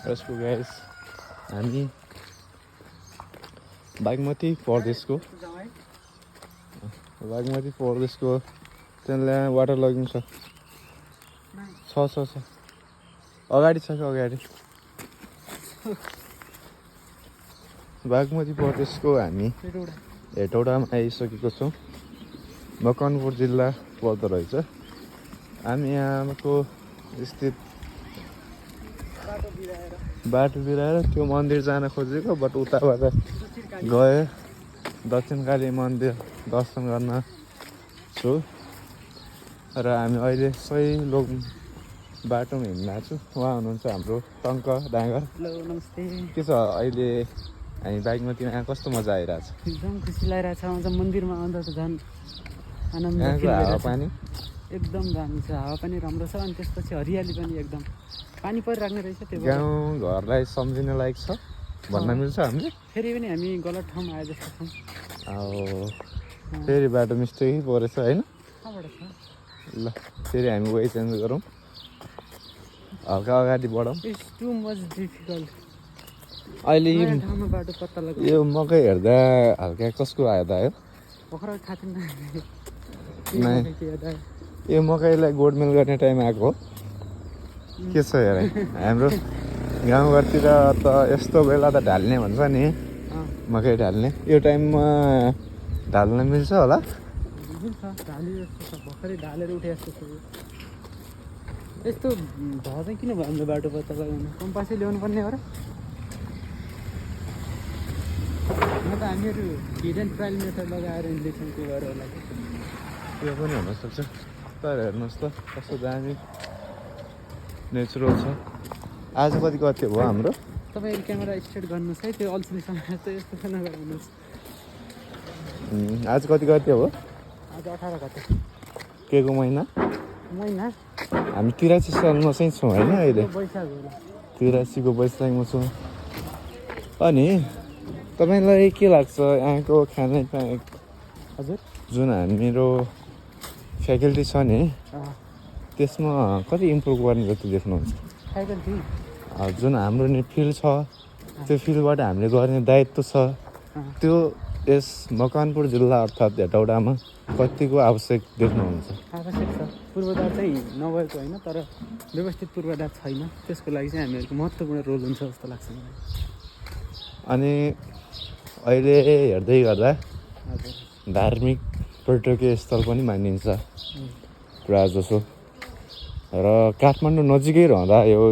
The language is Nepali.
यसको गाइस हामी बागमती प्रदेशको त्यसलाई वाटर लगिङ छ अगाडि छ कि अगाडि बागमती प्रदेशको हामी हेटौडामा आइसकेको छौँ। मकवानपुर जिल्ला पर्दो रहेछ। हामी यहाँको स्थित बाटो बिराएर त्यो मन्दिर जान खोजेको, बट उताबाट गयो दक्षिणकाली मन्दिर दर्शन गर्न छु र हामी अहिले सही लोक बाटोमा हिँड्न छु। उहाँ हुनुहुन्छ हाम्रो टङ्क डाँगर। हेलो नमस्ते। के छ अहिले हामी बागमतीमा यहाँ कस्तो मजा आइरहेछ? एकदम खुसी लागिरहेछ। आउँछ मन्दिरमा आउँदा त झन् आनन्द यहाँको हावापानी एकदम दामी छ। हावापानी राम्रो छ अनि त्यसपछि हरियाली पनि एकदम पानी परिराख्ने रहेछ। त्यो गाउँ घरलाई सम्झिन लायक छ भन्न मिल्छ हामीले। फेरि पनि हामी गलत ठाउँमा आए जस्तो छौँ। अब फेरि बाटो मिस्टेकै परेछ होइन? कहाँबाट छ? ल फेरि हामी वे चेन्ज गरौँ, हल्का अगाडि बढौँ। It's too much difficult. अहिले ठाउँमा बाटो पत्ता लगाउनु यो मकै हेर्दा हल्का कसको आयो आयो? भर्खर थाहा नै थिएन। यो मकैलाई गोडमेल गर्ने टाइम आएको हो के छ हेर। हाम्रो गाउँघरतिर त यस्तो बेला त ढाल्ने भन्छ नि, मकै ढाल्ने। यो टाइममा ढाल्न मिल्छ होला? भर्खरै ढालेर उठे जस्तो छ। यस्तो भयो चाहिँ किन भयो हाम्रो बाटो पत्ता लगाउनु? कम्पासै ल्याउनु पर्ने हो र? न त हामीहरू हिड एन्ड ट्रायल मेथड लगाएर इन्जेक्सन के गरेर होला। त्यो पनि हुनसक्छ। तर हेर्नुहोस् त कस्तो दामी नेचुरल छ। आज कति भयो हाम्रो? तपाईँहरू क्यामेरा स्टार्ट गर्नुहोस् है। त्यो अल्छीसँग चाहिँ यस्तो चाहिँ नगराउनुहोस्। आज कति हो? आज 18 गते। के को महिना? हामी 83 सालमा चाहिँ छौँ होइन? अहिले 83 को वैशाखमा छौँ। अनि तपाईँलाई के लाग्छ यहाँको खानापिना? हजुर, जुन हाम्रो फ्याकल्टी छ नि त्यसमा कति इम्प्रुभ गर्ने जति देख्नुहुन्छ? फ्याकल्टी जुन हाम्रो नि फिल्ड छ त्यो फिल्डबाट हामीले गर्ने दायित्व छ त्यो यस मकवानपुर जिल्ला अर्थात् हेटौडामा कतिको आवश्यक देख्नुहुन्छ? आवश्यक छ। पूर्वाधार चाहिँ नभएको होइन, तर व्यवस्थित पूर्वाधार छैन। त्यसको लागि चाहिँ हामीहरूको महत्त्वपूर्ण रोल हुन्छ जस्तो लाग्छ मलाई। अनि अहिले हेर्दै गर्दा हजुर, धार्मिक पर्यटकीय स्थल पनि मानिन्छ प्रायः जसो, र काठमाडौँ नजिकै रहँदा यो